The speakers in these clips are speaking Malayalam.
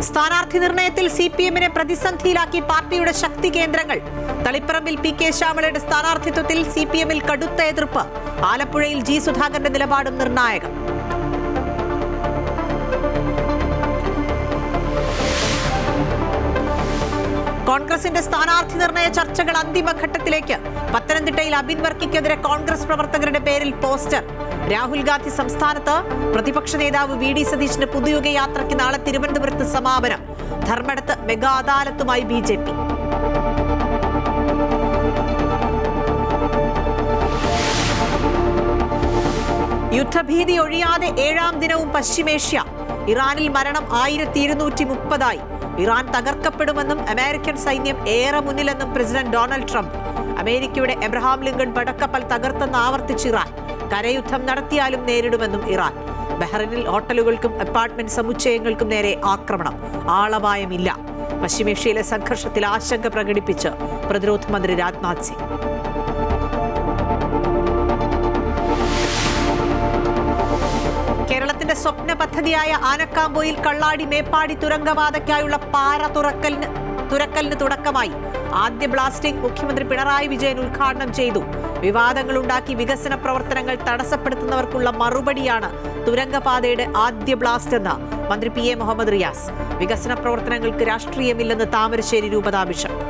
സ്ഥാനാർത്ഥി നിർണയത്തിൽ CPM-നെ പ്രതിസന്ധിയിലാക്കി പാർട്ടിയുടെ ശക്തി കേന്ദ്രങ്ങൾ. തളിപ്പറമ്പിൽ PK ശ്യാമളയുടെ സ്ഥാനാർത്ഥിത്വത്തിൽ CPM-ൽ കടുത്ത എതിർപ്പ്. ആലപ്പുഴയിൽ G സുധാകരന്റെ നിലപാടും നിർണായകം. കോൺഗ്രസിന്റെ സ്ഥാനാർത്ഥി നിർണയ ചർച്ചകൾ അന്തിമഘട്ടത്തിലേക്ക്. പത്തനംതിട്ടയിൽ അബിൻ വർക്കിക്കെതിരെ കോൺഗ്രസ് പ്രവർത്തകരുടെ പേരിൽ പോസ്റ്റർ. രാഹുൽ ഗാന്ധി സംസ്ഥാനത്ത്. പ്രതിപക്ഷ നേതാവ് VD സതീശിന്റെ പുതുയുഗ യാത്രയ്ക്ക് നാളെ തിരുവനന്തപുരത്ത് സമാപനം. ധർമ്മടത്ത് മെഗാ അദാലത്തുമായി BJP. യുദ്ധഭീതി ഒഴിയാതെ 7ാം ദിനവും പശ്ചിമേഷ്യ. ഇറാനിൽ മരണം 1230. ഇറാൻ തകർക്കപ്പെടുമെന്നും അമേരിക്കൻ സൈന്യം ഏറെ മുന്നിലെന്നും പ്രസിഡന്റ് ഡൊണാൾഡ് ട്രംപ്. അമേരിക്കയുടെ എബ്രഹാം ലിങ്കൺ പടക്കപ്പൽ തകർത്തെന്ന് ആവർത്തിച്ച് ഇറാൻ. കരയുദ്ധം നടത്തിയാലും നേരിടുമെന്നും ഇറാൻ. ബഹ്റൈനിൽ ഹോട്ടലുകൾക്കും അപ്പാർട്ട്മെന്റ് സമുച്ചയങ്ങൾക്കും നേരെ ആക്രമണം. ആളപായമില്ല. പശ്ചിമേഷ്യയിലെ സംഘർഷത്തിൽ ആശങ്ക പ്രകടിപ്പിച്ച് പ്രതിരോധ മന്ത്രി രാജ്നാഥ് സിംഗ്. കേരളത്തിന്റെ സ്വപ്ന പദ്ധതിയായ ആനക്കാംപൊയിൽ കള്ളാടി മേപ്പാടി തുരങ്കപാതയ്ക്കായുള്ള പാറ തുറക്കലിന് തുടക്കമായി. ആദ്യ ബ്ലാസ്റ്റിംഗ് മുഖ്യമന്ത്രി പിണറായി വിജയൻ ഉദ്ഘാടനം ചെയ്തു. വിവാദങ്ങളുണ്ടാക്കി വികസന പ്രവർത്തനങ്ങൾ തടസ്സപ്പെടുത്തുന്നവർക്കുള്ള മറുപടിയാണ് തുരങ്കപാതയുടെ ആദ്യ ബ്ലാസ്റ്റ് എന്ന് മന്ത്രി PA മുഹമ്മദ് റിയാസ്. വികസന പ്രവർത്തനങ്ങൾക്ക് രാഷ്ട്രീയമില്ലെന്ന് താമരശ്ശേരി രൂപതാ ബിഷപ്പ്.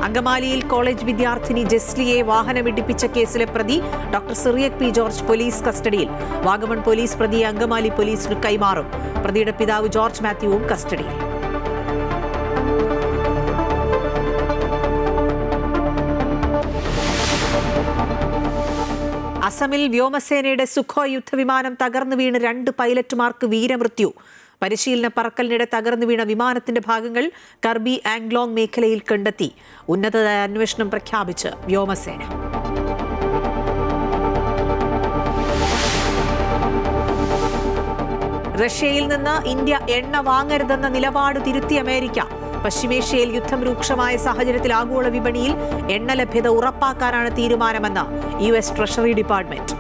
അങ്കമാലിയിൽ കോളേജ് വിദ്യാർത്ഥിനി ജെസ്ലിയെ വാഹനമിടിപ്പിച്ച കേസിലെ പ്രതി doctor Cyriac P. George police കസ്റ്റഡിയിൽ. വാഗമൺ പോലീസ് പ്രതിയെ അങ്കമാലി പോലീസിന് കൈമാറും. പ്രതിയുടെ പിതാവ് ജോർജ് മാത്യുവും കസ്റ്റഡിയിൽ. അസമിൽ വ്യോമസേനയുടെ സുഖോയ് യുദ്ധവിമാനം തകർന്നു വീണ് 2 പൈലറ്റുമാർക്ക് വീരമൃത്യു. പരിശീലന പറക്കലിനിടെ തകർന്നു വീണ വിമാനത്തിന്റെ ഭാഗങ്ങൾ കർബി ആംഗ്ലോങ് മേഖലയിൽ കണ്ടെത്തി. ഉന്നതതല അന്വേഷണം പ്രഖ്യാപിച്ച് വ്യോമസേന. റഷ്യയിൽ നിന്ന് ഇന്ത്യ എണ്ണ വാങ്ങരുതെന്ന നിലപാട് തിരുത്തി അമേരിക്ക. പശ്ചിമേഷ്യയിൽ യുദ്ധം രൂക്ഷമായ സാഹചര്യത്തിൽ ആഗോള വിപണിയിൽ എണ്ണ ലഭ്യത ഉറപ്പാക്കാനാണ് തീരുമാനമെന്ന് US ട്രഷറി ഡിപ്പാർട്ട്മെന്റ്.